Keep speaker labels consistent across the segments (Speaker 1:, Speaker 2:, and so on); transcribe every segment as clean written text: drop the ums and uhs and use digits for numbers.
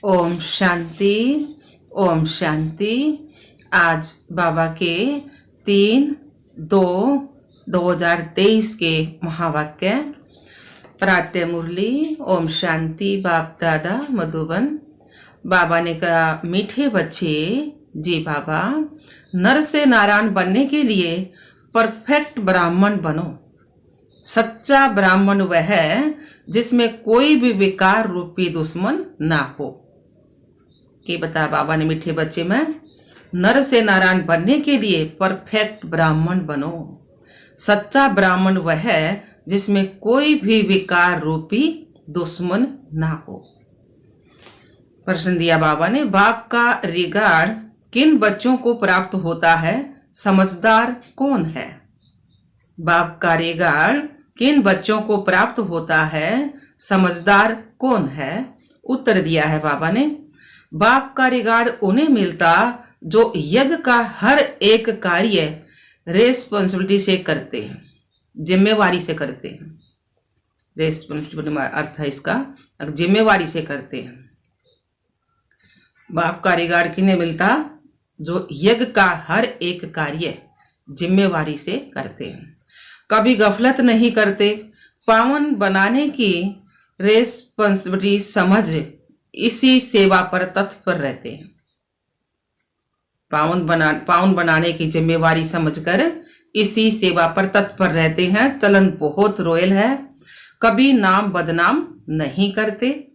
Speaker 1: ओम शांति। ओम शांति। आज बाबा के 3/2/2023 के महावाक्य प्रातः मुरली। ओम शांति। बाप दादा मधुबन। बाबा ने कहा, मीठे बच्चे जी बाबा, नर से नारायण बनने के लिए परफेक्ट ब्राह्मण बनो। सच्चा ब्राह्मण वह है जिसमें कोई भी विकार रूपी दुश्मन ना हो। ये बताया बाबा ने, मीठे बच्चे में नर से नारायण बनने के लिए परफेक्ट ब्राह्मण बनो। सच्चा ब्राह्मण वह है जिसमें कोई भी विकार रूपी दुश्मन ना हो। प्रश्न दिया बाबा ने, बाप का रिगार्ड किन बच्चों को प्राप्त होता है? समझदार कौन है? बाप का रिगार्ड किन बच्चों को प्राप्त होता है? समझदार कौन है? उत्तर दिया है बाबा ने, बाप का रिगार्ड उन्हें मिलता जो यज्ञ का हर एक कार्य रेस्पॉन्सिबिलिटी से करते हैं, जिम्मेवारी से करते हैं। रेस्पॉन्सिबिलिटी अर्थ है इसका, जिम्मेवारी से करते हैं। बाप का रिगार्ड किन्हें मिलता? जो यज्ञ का हर एक कार्य जिम्मेवारी से करते हैं, कभी गफलत नहीं करते, पावन बनाने की रेस्पॉन्सिबिलिटी समझ इसी सेवा पर तत्पर रहते हैं। पावन बनाने की जिम्मेवारी समझकर इसी सेवा पर तत्पर रहते हैं। चलन बहुत रॉयल है, कभी नाम बदनाम नहीं करते।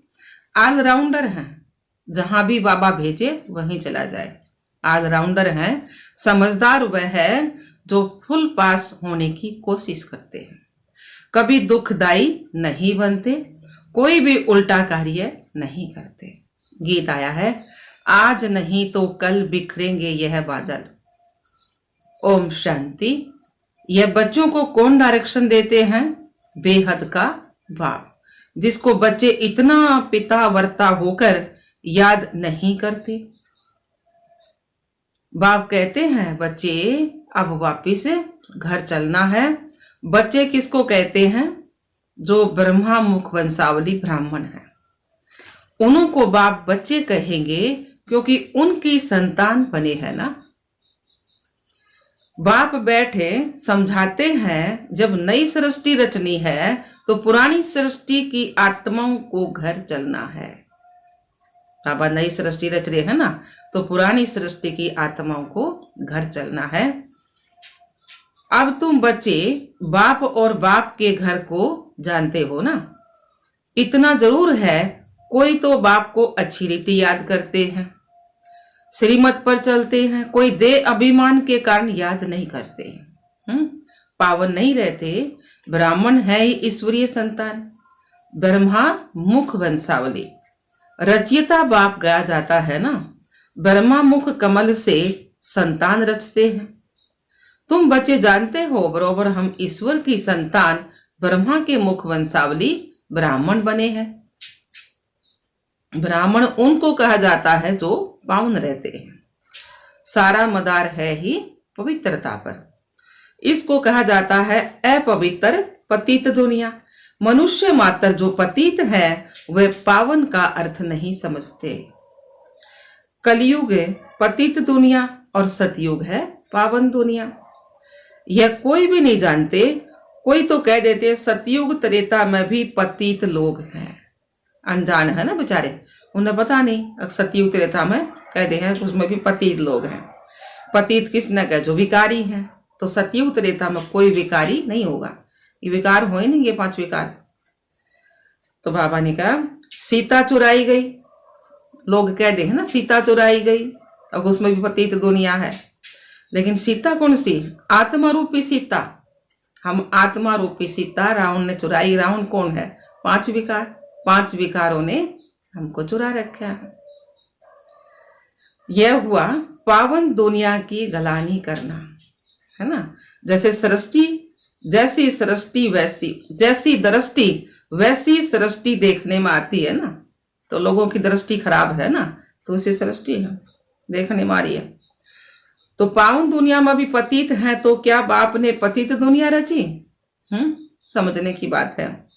Speaker 1: ऑलराउंडर हैं, जहां भी बाबा भेजे वहीं चला जाए। ऑलराउंडर हैं। समझदार वह है जो फुल पास होने की कोशिश करते हैं, कभी दुखदाई नहीं बनते, कोई भी उल्टा कार्य नहीं करते। गीत आया है, आज नहीं तो कल बिखरेंगे यह बादल। ओम शांति। यह बच्चों को कौन डायरेक्शन देते हैं? बेहद का बाप, जिसको बच्चे इतना पिता वर्ता होकर याद नहीं करते। बाप कहते हैं, बच्चे अब वापिस घर चलना है। बच्चे किसको कहते हैं? जो ब्रह्मा मुख वंशावली ब्राह्मण है, उनको बाप बच्चे कहेंगे क्योंकि उनकी संतान बने हैं ना। बाप बैठे समझाते हैं, जब नई सृष्टि रचनी है तो पुरानी सृष्टि की आत्माओं को घर चलना है। बाबा नई सृष्टि रच रहे हैं ना, तो पुरानी सृष्टि की आत्माओं को घर चलना है। अब तुम बच्चे बाप और बाप के घर को जानते हो ना। इतना जरूर है, कोई तो बाप को अच्छी रीति याद करते हैं, श्रीमत पर चलते हैं, कोई देह अभिमान के कारण याद नहीं करते हैं। पावन नहीं रहते। ब्राह्मण है ही ईश्वरीय संतान, ब्रह्मा मुख वंशावली रचयिता बाप गाया जाता है ना। ब्रह्मा मुख कमल से संतान रचते हैं। तुम बच्चे जानते हो बरोबर, हम ईश्वर की संतान ब्रह्मा के मुख वंशावली ब्राह्मण बने हैं। ब्राह्मण उनको कहा जाता है जो पावन रहते हैं। सारा मदार है ही पवित्रता पर। इसको कहा जाता है अपवित्र पतित दुनिया। मनुष्य मात्र जो पतित है वे पावन का अर्थ नहीं समझते। कलयुग पतित दुनिया और सतयुग है पावन दुनिया। यह कोई भी नहीं जानते। कोई तो कह देते सतयुग त्रेता में भी पतित लोग हैं। अनजान है ना बेचारे, उन्हें पता नहीं। सतयुग त्रेता में कह दे हैं उसमें भी पतित लोग हैं। पतित किसने कहा? जो विकारी हैं। तो सतयुग त्रेता में कोई विकारी नहीं होगा। ये विकार हो ही नहीं, ये 5 विकार। तो बाबा ने कहा, सीता चुराई गई। लोग कह दे हैं ना, सीता चुराई गई, अब उसमें भी पतित दुनिया है। लेकिन सीता कौन सी? आत्मा रूपी सीता। हम आत्मा रूपी सीता रावण ने चुराई। रावण कौन है? 5 विकार। 5 विकारों ने हमको चुरा रखा है। यह हुआ पावन दुनिया की गलानी करना, है ना। जैसे सृष्टि, जैसी सृष्टि वैसी, जैसी दृष्टि वैसी सृष्टि देखने में आती है ना। तो लोगों की दृष्टि खराब है ना, तो उसी सृष्टि है देखने में आ रही है। तो पावन दुनिया में भी पतित है, तो क्या बाप ने पतित दुनिया रची? समझने की बात है।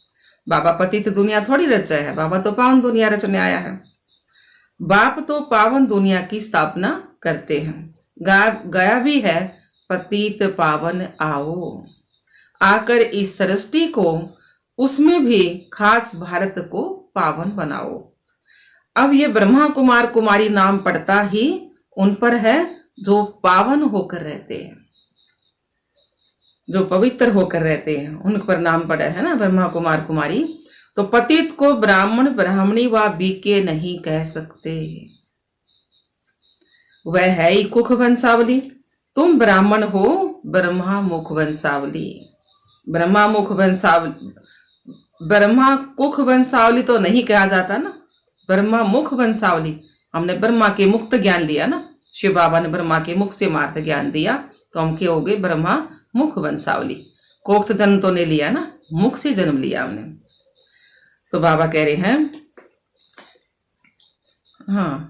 Speaker 1: बाबा पतित दुनिया थोड़ी रचा है, बाबा तो पावन दुनिया रचने आया है। बाप तो पावन दुनिया की स्थापना करते हैं। गया भी है, पतित पावन आओ, आकर इस सृष्टि को, उसमें भी खास भारत को पावन बनाओ। अब ये ब्रह्मा कुमार कुमारी नाम पड़ता ही उन पर है जो पावन होकर रहते हैं, जो पवित्र होकर रहते हैं, उन पर नाम पड़ा है ना ब्रह्मा कुमार कुमारी। तो पतित को ब्राह्मण ब्राह्मणी व बीके नहीं कह सकते, वह है ही कुख वंशावली। तुम ब्राह्मण हो, ब्रह्मा मुख वंशावली। ब्रह्मा मुख वंशावली, ब्रह्मा कुख वंशावली तो नहीं कहा जाता ना, ब्रह्मा मुख वंशावली। हमने ब्रह्मा के मुक्त ज्ञान लिया ना, शिव बाबा ने ब्रह्मा के मुख से मार्ग ज्ञान दिया, तो हम क्या हो गए, ब्रह्मा मुख वंशावली। कोक्त जन्म तो नहीं लिया ना, मुख से जन्म लिया हमने। तो बाबा कह रहे हैं, हाँ,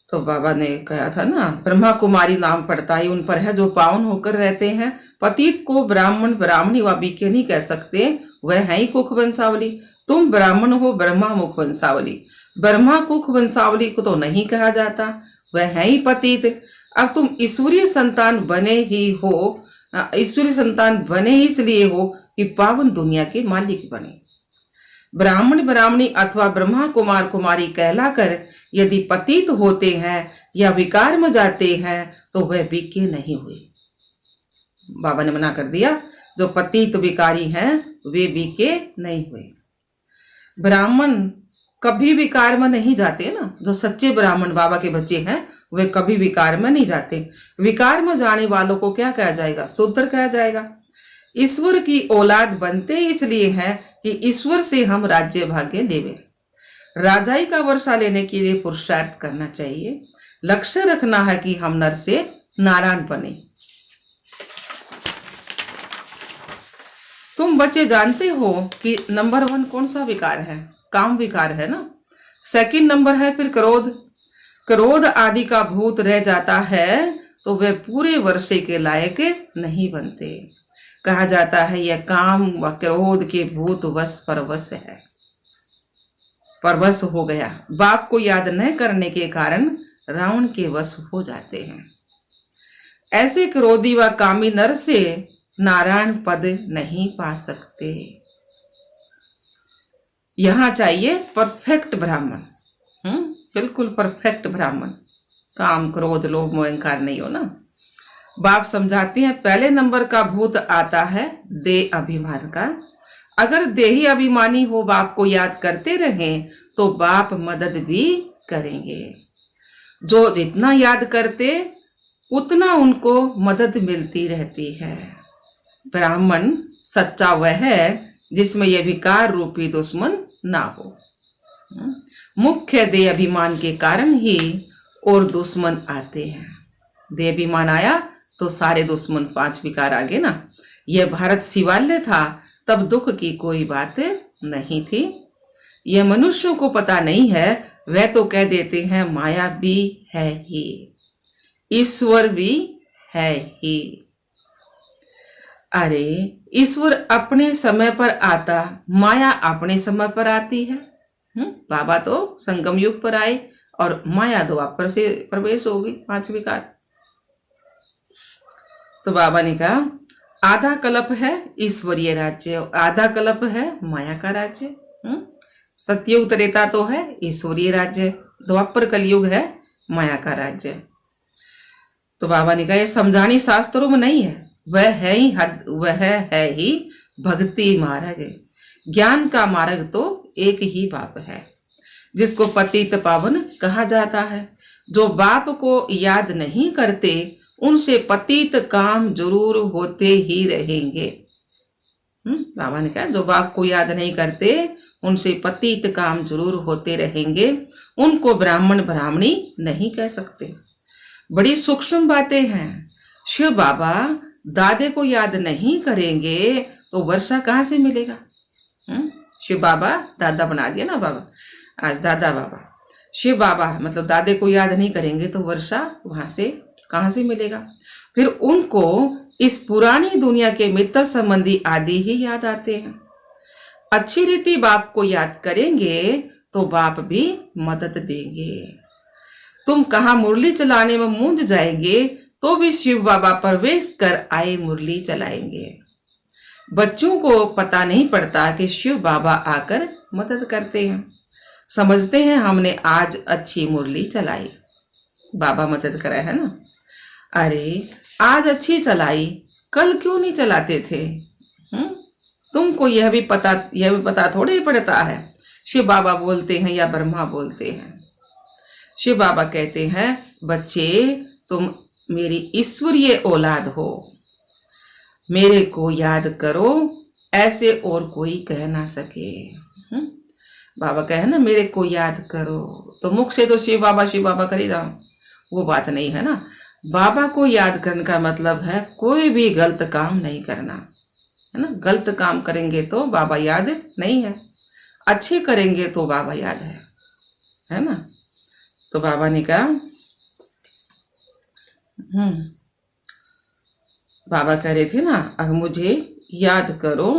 Speaker 1: तो बाबा ने कहा था ना, ब्रह्मा कुमारी नाम पड़ता ही उन पर है जो पावन होकर रहते हैं। पतित को ब्राह्मण ब्राह्मणी व बीके नहीं कह सकते, वह है ही कुख वंशावली। तुम ब्राह्मण हो, ब्रह्मा मुख वंशावली। ब्रह्मा कुख वंशावली को तो नहीं कहा जाता, वह है ही पतित। अब तुम ईश्वरीय संतान बने ही हो, ईश्वरीय संतान बने ही इसलिए हो कि पावन दुनिया के मालिक बने। ब्राह्मण ब्राह्मणी अथवा ब्रह्मा कुमार कुमारी कहलाकर यदि पतित होते हैं या विकार में जाते हैं तो वह बीके नहीं हुए। बाबा ने मना कर दिया, जो पतित विकारी हैं वे बीके नहीं हुए। ब्राह्मण कभी विकार में नहीं जाते ना, जो सच्चे ब्राह्मण बाबा के बच्चे हैं वे कभी विकार में नहीं जाते। विकार में जाने वालों को क्या कहा जाएगा, शूद्र कहा जाएगा। ईश्वर की औलाद बनते इसलिए हैं कि ईश्वर से हम राज्य भाग्य लेवे। राजाई का वर्षा लेने के लिए पुरुषार्थ करना चाहिए। लक्ष्य रखना है कि हम नर से नारायण बने। तुम बच्चे जानते हो कि नंबर 1 कौन सा विकार है, काम विकार है ना। सेकंड नंबर है फिर क्रोध। क्रोध आदि का भूत रह जाता है तो वे पूरे वर्षे के लायक नहीं बनते। कहा जाता है यह काम व क्रोध के भूत वश परवश है, परवश हो गया। बाप को याद न करने के कारण रावण के वश हो जाते हैं। ऐसे क्रोधी व कामी नर से नारायण पद नहीं पा सकते। यहां चाहिए परफेक्ट ब्राह्मण, बिल्कुल परफेक्ट ब्राह्मण। काम क्रोध लोभ मोह अहंकार नहीं हो ना। बाप समझाते हैं पहले नंबर का भूत आता है देह अभिमान का। अगर देही अभिमानी हो, बाप को याद करते रहें तो बाप मदद भी करेंगे। जो जितना याद करते उतना उनको मदद मिलती रहती है। ब्राह्मण सच्चा वह है जिसमें यह विकार रूपी दुश्मन ना हो। मुख्य देह अभिमान के कारण ही और दुश्मन आते हैं। देह अभिमान आया तो सारे दुश्मन 5 विकार आ गए ना। यह भारत शिवालय था तब दुख की कोई बात नहीं थी। यह मनुष्यों को पता नहीं है, वह तो कह देते हैं माया भी है ही, ईश्वर भी है ही। अरे ईश्वर अपने समय पर आता, माया अपने समय पर आती है। बाबा तो संगम युग पर आए और माया द्वापर से प्रवेश होगी 5 विकार। तो बाबा ने कहा आधा कल्प है ईश्वरीय राज्य, आधा कल्प है माया का राज्य। सतयुग त्रेता तो है ईश्वरीय राज्य, द्वापर कलयुग है माया का राज्य। तो बाबा ने कहा ये समझानी शास्त्रों में नहीं है, वह है ही भक्ति मार्ग। ज्ञान का मार्ग तो एक ही बाप है जिसको पतित पावन कहा जाता है। जो बाप को याद नहीं करते उनसे पतित काम जरूर होते ही रहेंगे। बाबा ने कहा जो बाप को याद नहीं करते उनसे पतित काम जरूर होते रहेंगे। उनको ब्राह्मण ब्राह्मणी नहीं कह सकते। बड़ी सूक्ष्म बातें हैं। शिव बाबा दादे को याद नहीं करेंगे तो वर्षा कहाँ से मिलेगा। शिव बाबा दादा बना दिया ना बाबा, आज दादा बाबा। शिव बाबा मतलब दादे को याद नहीं करेंगे तो वर्षा वहां से कहाँ से मिलेगा। फिर उनको इस पुरानी दुनिया के मित्र संबंधी आदि ही याद आते हैं। अच्छी रीति बाप को याद करेंगे तो बाप भी मदद देंगे। तुम कहाँ मुरली चलाने में मूंझ जाएंगे तो भी शिव बाबा प्रवेश कर आए मुरली चलाएंगे। बच्चों को पता नहीं पड़ता कि शिव बाबा आकर मदद करते हैं। समझते हैं हमने आज अच्छी मुरली चलाई, बाबा मदद करा है ना। अरे आज अच्छी चलाई, कल क्यों नहीं चलाते थे? तुमको यह भी पता थोड़ी पड़ता है शिव बाबा बोलते हैं या ब्रह्मा बोलते हैं। शिव बाबा कहते हैं, बच्चे तुम मेरी ईश्वरीय औलाद हो, मेरे को याद करो, ऐसे और कोई कह ना सके। बाबा कहे ना मेरे को याद करो, तो मुख से तो शिव बाबा कर ही जाओ, वो बात नहीं है ना। बाबा को याद करने का मतलब है कोई भी गलत काम नहीं करना, है ना। गलत काम करेंगे तो बाबा याद नहीं है, अच्छे करेंगे तो बाबा याद है ना। तो बाबा ने कहा बाबा कह रहे थे ना, अगर मुझे याद करो,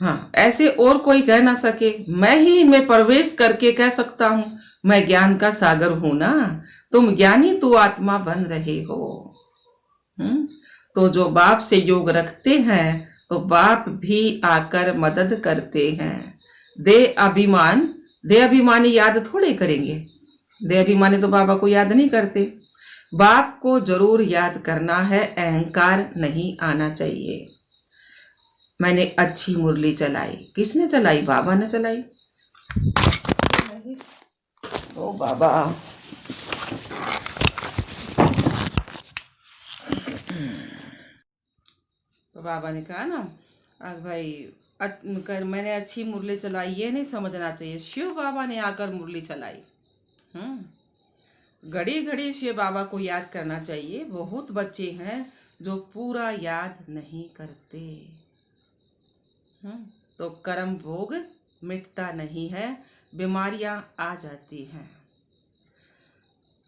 Speaker 1: हाँ, ऐसे और कोई कह ना सके, मैं ही इनमें प्रवेश करके कह सकता हूं, मैं ज्ञान का सागर हूं ना, तुम ज्ञानी तू आत्मा बन रहे हो। तो जो बाप से योग रखते हैं तो बाप भी आकर मदद करते हैं। दे अभिमानी याद थोड़े करेंगे, दे अभिमानी तो बाबा को याद नहीं करते। बाप को जरूर याद करना है, अहंकार नहीं आना चाहिए। मैंने अच्छी मुरली चलाई, किसने चलाई? बाबा ने चलाई। ओ बाबा, तो बाबा ने कहा ना, भाई मैंने अच्छी मुरली चलाई, ये नहीं समझना चाहिए शिव बाबा ने आकर मुरली चलाई। घड़ी घड़ी शिव बाबा को याद करना चाहिए। बहुत बच्चे हैं जो पूरा याद नहीं करते। तो कर्म भोग मिटता नहीं है, बीमारियां आ जाती हैं,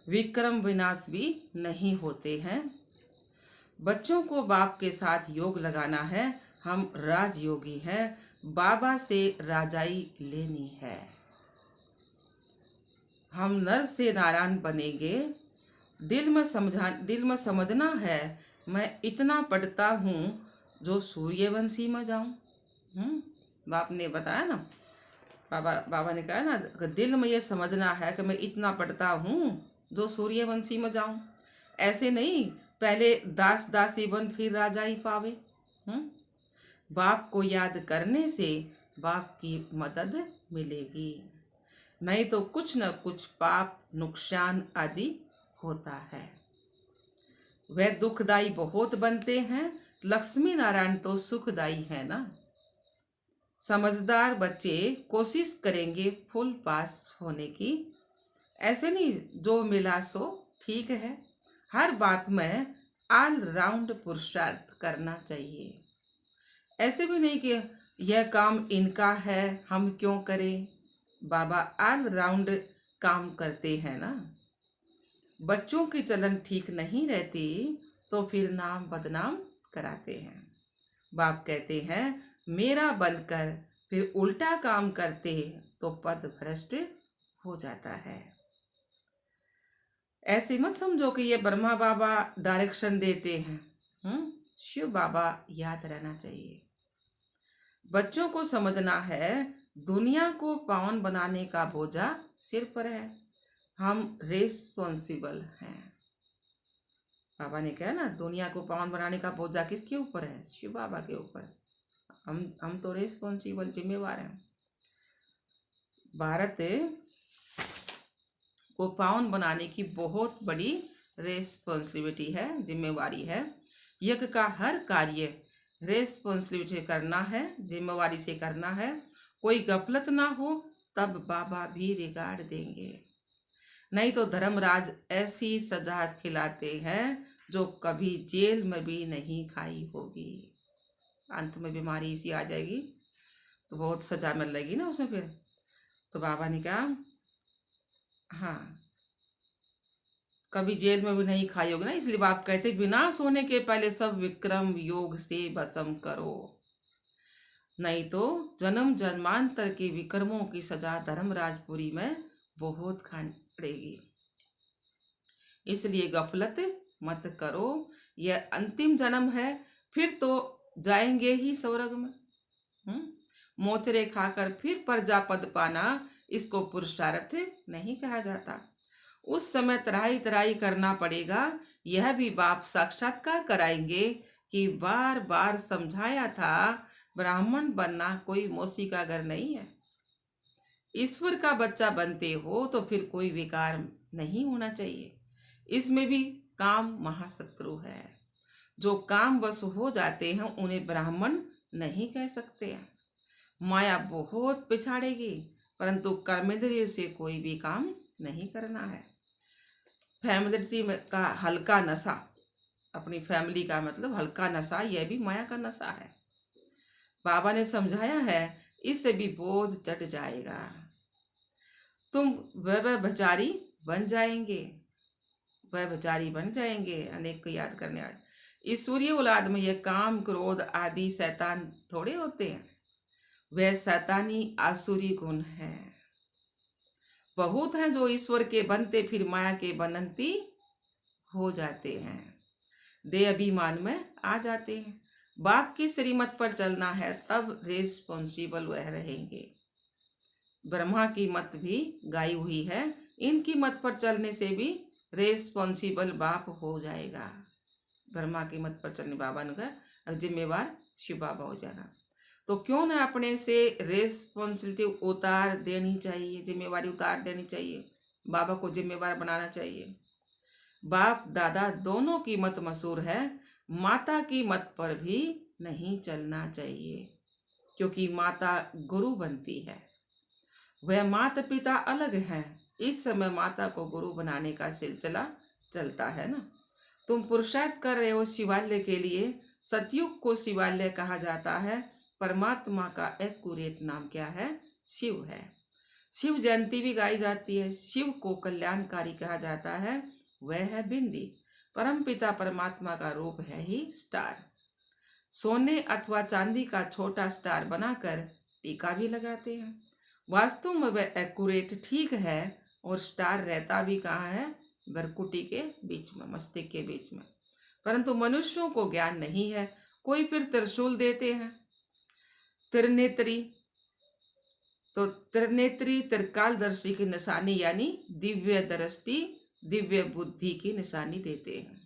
Speaker 1: विक्रम विनाश भी नहीं होते हैं। बच्चों को बाप के साथ योग लगाना है, हम राजयोगी हैं, बाबा से राजाई लेनी है। हम नर से नारायण बनेंगे, दिल में समझना है, मैं इतना पढ़ता हूँ जो सूर्यवंशी में जाऊं। बाप ने बताया ना, बाबा ने कहा ना, दिल में ये समझना है कि मैं इतना पढ़ता हूँ जो सूर्यवंशी में जाऊं। ऐसे नहीं पहले दास दासी बन फिर राजा ही पावे। बाप को याद करने से बाप की मदद मिलेगी, नहीं तो कुछ न कुछ पाप नुकसान आदि होता है। वह दुखदाई बहुत बनते हैं, लक्ष्मी नारायण तो सुखदाई है ना। समझदार बच्चे कोशिश करेंगे फुल पास होने की। ऐसे नहीं जो मिला सो ठीक है, हर बात में ऑल राउंड पुरुषार्थ करना चाहिए। ऐसे भी नहीं कि यह काम इनका है हम क्यों करें, बाबा ऑल राउंड काम करते हैं ना। बच्चों की चलन ठीक नहीं रहती तो फिर नाम बदनाम कराते हैं। बाप कहते हैं मेरा बनकर फिर उल्टा काम करते तो पद भ्रष्ट हो जाता है। ऐसे मत समझो कि ये ब्रह्मा बाबा डायरेक्शन देते हैं। शिव बाबा याद रहना चाहिए। बच्चों को समझना है दुनिया को पावन बनाने का बोझा सिर पर है, हम रेस्पॉन्सिबल हैं। बाबा ने कहा ना, दुनिया को पावन बनाने का बोझा किसके ऊपर है? शिव बाबा के ऊपर। हम तो रेस्पॉन्सिबल जिम्मेवार हैं। भारत को पावन बनाने की बहुत बड़ी रेस्पॉन्सिबिलिटी है, जिम्मेवारी है। यज्ञ का हर कार्य रेस्पॉन्सिबिलिटी करना है, जिम्मेवारी से करना है। कोई गफलत ना हो तब बाबा भी रिगार्ड देंगे, नहीं तो धर्मराज ऐसी सजा खिलाते हैं जो कभी जेल में भी नहीं खाई होगी। अंत में बीमारी इसी आ जाएगी तो बहुत सजा मिल लेगी ना उसमें फिर। तो बाबा ने कहा हाँ, कभी जेल में भी नहीं खाई होगी ना, इसलिए बाप कहते विनाश होने के पहले सब विक्रम योग से भस्म करो। नहीं तो जन्म जन्मांतर के विकर्मों की सजा धर्मराजपुरी में बहुत खानी पड़ेगी। इसलिए गफलत मत करो, यह अंतिम जन्म है, फिर तो जाएंगे ही स्वर्ग में। मोचरे खाकर फिर प्रजा पद पाना, इसको पुरुषार्थ नहीं कहा जाता। उस समय तराई तराई करना पड़ेगा। यह भी बाप साक्षात्कार कराएंगे कि बार बार समझाया था, ब्राह्मण बनना कोई मौसी का घर नहीं है। ईश्वर का बच्चा बनते हो तो फिर कोई विकार नहीं होना चाहिए। इसमें भी काम महाशत्रु है। जो काम बस हो जाते हैं उन्हें ब्राह्मण नहीं कह सकते। माया बहुत पिछाड़ेगी, परंतु कर्मेंद्रिय से कोई भी काम नहीं करना है। फैमिलिटी का हल्का नशा, अपनी फैमिली का मतलब हल्का नशा, यह भी माया का नशा है। बाबा ने समझाया है, इससे भी बोझ चढ़ जाएगा। तुम व्यभिचारी बन जाएंगे, व्यभिचारी बन जाएंगे। अनेक को याद करने वाले ईश्वरीय औलाद में यह काम क्रोध आदि शैतान थोड़े होते हैं, वह शैतानी आसुरी गुण है। बहुत हैं जो ईश्वर के बनते फिर माया के बनंती हो जाते हैं, देह अभिमान में आ जाते हैं। बाप की श्रीमत पर चलना है, तब रेस्पॉन्सिबल वह रहेंगे। ब्रह्मा की मत भी गाई हुई है, इनकी मत पर चलने से भी रेस्पॉन्सिबल बाप हो जाएगा। ब्रह्मा की मत पर चलने बाबा ने कहा जिम्मेवार शिव बाबा हो जाएगा। तो क्यों ना अपने से रेस्पॉन्सिबिलिटी उतार देनी चाहिए, जिम्मेवारी उतार देनी चाहिए, बाबा को जिम्मेवार बनाना चाहिए। बाप दादा दोनों की मत मशहूर है, माता की मत पर भी नहीं चलना चाहिए, क्योंकि माता गुरु बनती है। वह माता पिता अलग हैं। इस समय माता को गुरु बनाने का सिलसिला चलता है ना। तुम पुरुषार्थ कर रहे हो शिवालय के लिए। सतयुग को शिवालय कहा जाता है। परमात्मा का एक्यूरेट नाम क्या है? शिव है। शिव जयंती भी गाई जाती है। शिव को कल्याणकारी कहा जाता है, वह है बिंदी। परमपिता परमात्मा का रूप है ही स्टार। सोने अथवा चांदी का छोटा स्टार बनाकर टीका भी लगाते हैं। वास्तव में वह एक्यूरेट ठीक है, और स्टार रहता भी कहाँ है? बरकुटी के बीच में, मस्तिष्क के बीच में। परंतु मनुष्यों को ज्ञान नहीं है। कोई फिर त्रिशूल देते हैं, त्रिनेत्री। तो त्रिनेत्री त्रिकालदर्शी की निशानी यानी दिव्य दृष्टि, दिव्य बुद्धि की निशानी देते हैं।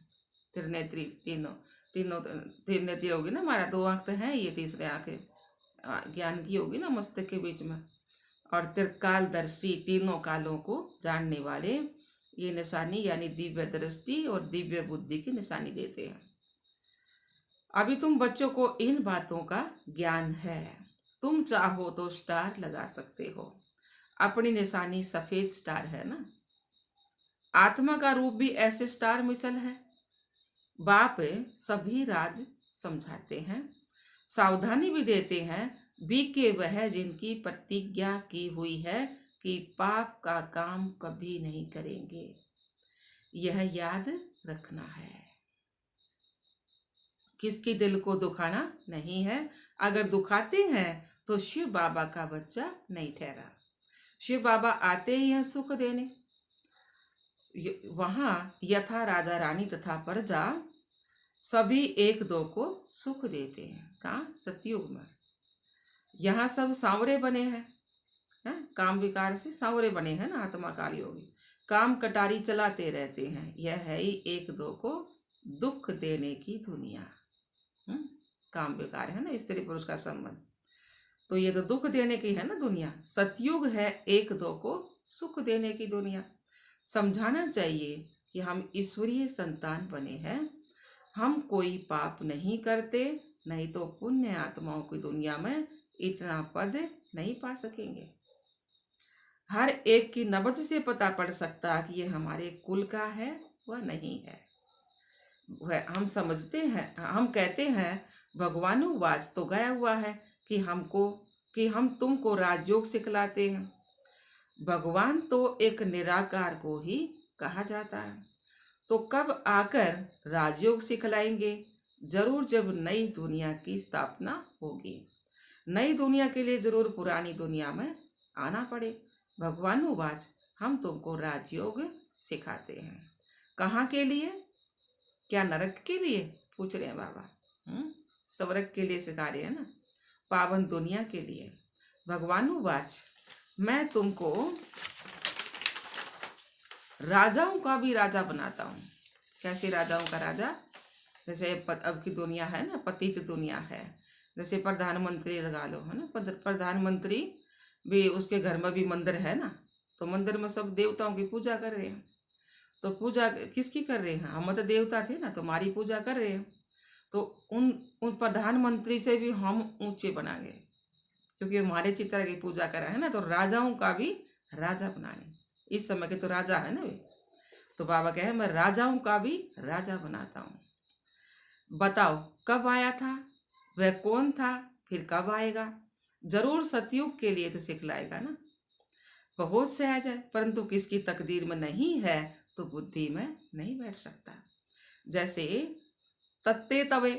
Speaker 1: त्रिनेत्री त्रिनेत्री होगी ना, हमारा 2 आंख तो है, ये तीसरे आंख ज्ञान की होगी ना मस्तिष्क के बीच में। और त्रिकालदर्शी, तीनों कालों को जानने वाले, ये निशानी यानी दिव्य दृष्टि और दिव्य बुद्धि की निशानी देते हैं। अभी तुम बच्चों को इन बातों का ज्ञान है। तुम चाहो तो स्टार लगा सकते हो। अपनी निशानी सफेद स्टार है ना। आत्मा का रूप भी ऐसे स्टार मिसल है। बाप सभी राज समझाते हैं, सावधानी भी देते हैं। बीके वह जिनकी प्रतिज्ञा की हुई है कि पाप का काम कभी नहीं करेंगे। यह याद रखना है। किसकी दिल को दुखाना नहीं है। अगर दुखाते हैं तो शिव बाबा का बच्चा नहीं ठहरा। शिव बाबा आते ही हैं सुख देने। वहां यथा राजा रानी तथा प्रजा सभी एक दो को सुख देते हैं। कहाँ? सतयुग में। यहाँ सब सांवरे बने हैं, काम विकार से सांवरे बने हैं ना। आत्मा काली होगी, काम कटारी चलाते रहते हैं। यह है ही एक दो को दुख देने की दुनिया। काम विकार है ना, स्त्री पुरुष का संबंध, तो ये तो दुख देने की है ना दुनिया। सतयुग है एक दो को सुख देने की दुनिया। समझाना चाहिए कि हम ईश्वरीय संतान बने हैं, हम कोई पाप नहीं करते, नहीं तो पुण्य आत्माओं की दुनिया में इतना पद नहीं पा सकेंगे। हर एक की नबज से पता पड़ सकता कि ये हमारे कुल का है वह नहीं है। वह हम समझते हैं, हम कहते हैं भगवानुवाच तो गया हुआ है कि हम तुमको राजयोग सिखलाते हैं। भगवान तो एक निराकार को ही कहा जाता है, तो कब आकर राजयोग सिखलाएंगे? जरूर जब नई दुनिया की स्थापना होगी। नई दुनिया के लिए जरूर पुरानी दुनिया में आना पड़े। भगवानुवाच, हम तुमको राजयोग सिखाते हैं। कहाँ के लिए? क्या नरक के लिए? पूछ रहे हैं बाबा। स्वर्ग के लिए सिखा रहे हैं ना, पावन दुनिया के लिए। भगवानुवाच, मैं तुमको राजाओं का भी राजा बनाता हूँ। कैसे राजाओं का राजा? जैसे अब की दुनिया है ना, पतित दुनिया है। जैसे प्रधानमंत्री लगा लो, है ना, प्रधानमंत्री भी, उसके घर में भी मंदिर है ना, तो मंदिर में सब देवताओं की पूजा कर रहे हैं। तो पूजा किसकी कर रहे हैं? हम तो देवता थे ना, तुम्हारी पूजा कर रहे हैं। तो उन प्रधानमंत्री से भी हम ऊंचे बना गए, क्योंकि हमारे चित्र की पूजा करा है ना। तो राजाओं का भी राजा बनाने, इस समय के तो राजा है ना वे। तो बाबा कहे, मैं राजाओं का भी राजा बनाता हूँ। बताओ कब आया था, वह कौन था, फिर कब आएगा? जरूर सतयुग के लिए तो सिखलाएगा ना। बहुत सहज है, परंतु किसकी तकदीर में नहीं है तो बुद्धि में नहीं बैठ सकता। जैसे तत्ते तवे,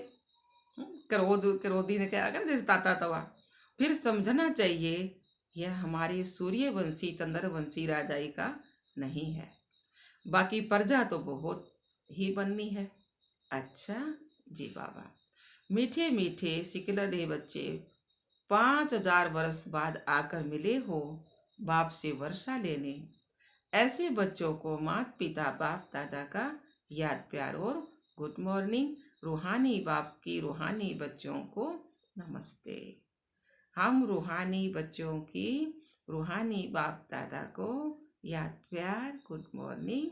Speaker 1: क्रोधी ने क्या कर, जैसे ताता तवा। फिर समझना चाहिए यह हमारे सूर्यवंशी चंद्रवंशी राजाई का नहीं है। बाकी प्रजा तो बहुत ही बननी है। अच्छा जी बाबा, मीठे मीठे सिकलदे बच्चे 5000 वर्ष बाद आकर मिले हो बाप से वर्षा लेने। ऐसे बच्चों को माता पिता बाप दादा का याद प्यार और गुड मॉर्निंग। रूहानी बाप की रूहानी बच्चों को नमस्ते। हम रूहानी बच्चों की रूहानी बाप दादा को याद प्यार, गुड मॉर्निंग,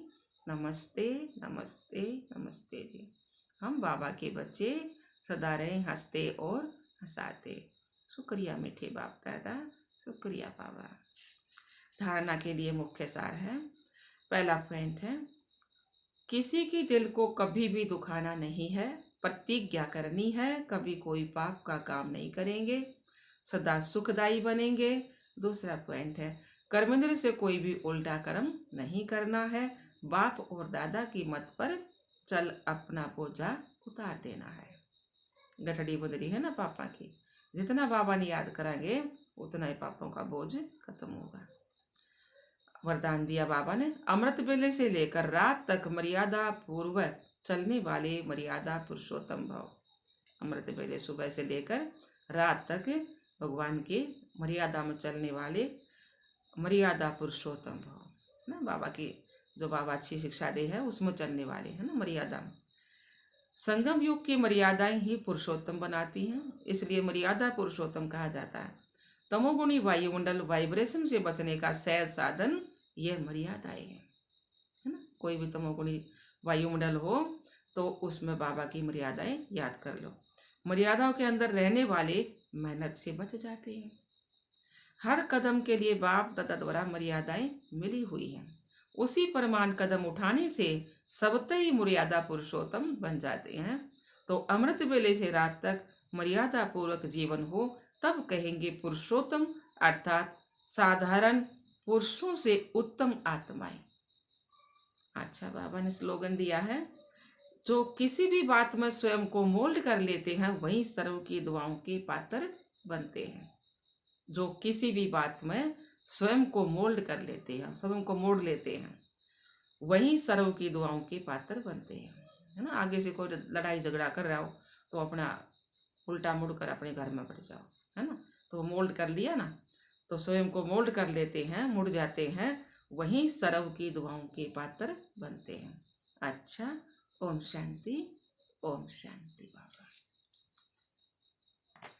Speaker 1: नमस्ते नमस्ते नमस्ते जी। हम बाबा के बच्चे सदा रहे हंसते और हंसाते। शुक्रिया मीठे बाप दादा, शुक्रिया बाबा। धारणा के लिए मुख्य सार है। पहला पॉइंट है, किसी की दिल को कभी भी दुखाना नहीं है। प्रतिज्ञा करनी है, कभी कोई पाप का काम नहीं करेंगे, सदा सुखदायी बनेंगे। दूसरा पॉइंट है, कर्मेंद्र से कोई भी उल्टा कर्म नहीं करना है। बाप और दादा की मत पर चल अपना बोझा उतार देना है। गठड़ी बदरी है ना पापा की, जितना बाबा ने याद कराएंगे उतना ही पापों का बोझ खत्म होगा। वरदान दिया बाबा ने, अमृत वेले से लेकर रात तक मर्यादा पूर्वक चलने वाले मर्यादा पुरुषोत्तम भव। अमृत वेले सुबह से लेकर रात तक भगवान के मर्यादा में चलने वाले मर्यादा पुरुषोत्तम भव ना। बाबा की जो बाबा अच्छी शिक्षा दे है उसमें चलने वाले है ना, मर्यादा। संगम युग की मर्यादाएं ही पुरुषोत्तम बनाती हैं, इसलिए मर्यादा पुरुषोत्तम कहा जाता है। तमोगुणी वायुमंडल वाइब्रेशन से बचने का सहज साधन यह मर्यादाएं हैं, है ना। कोई भी तमोगुणी वायुमंडल हो तो उसमें बाबा की मर्यादाएं याद कर लो। मर्यादाओं के अंदर रहने वाले मेहनत से बच जाते हैं। हर कदम के लिए बाप दादा द्वारा मर्यादाएं मिली हुई हैं। उसी परमान कदम उठाने से सबते ही मर्यादा पुरुषोत्तम बन जाते हैं। तो अमृत वेले से रात तक मर्यादा पूर्वक जीवन हो, तब कहेंगे पुरुषोत्तम, अर्थात साधारण पुरुषों से उत्तम आत्माएं। अच्छा, बाबा ने स्लोगन दिया है, जो किसी भी बात में स्वयं को मोल्ड कर लेते हैं वही सर्व की दुआओं के पात्र बनते हैं। जो किसी भी बात में स्वयं को मोल्ड कर लेते हैं, स्वयं को मोड़ लेते हैं, वही सर्व की दुआओं के पात्र बनते हैं, है ना। आगे से कोई लड़ाई झगड़ा कर रहा हो तो अपना उल्टा मुड़ कर अपने घर में बैठ जाओ, है ना। तो मोल्ड कर लिया ना, तो स्वयं को मोल्ड कर लेते हैं, मुड़ जाते हैं, वही सर्व की दुआओं के पात्र बनते हैं। अच्छा, ओम शांति, ओम शांति बाबा।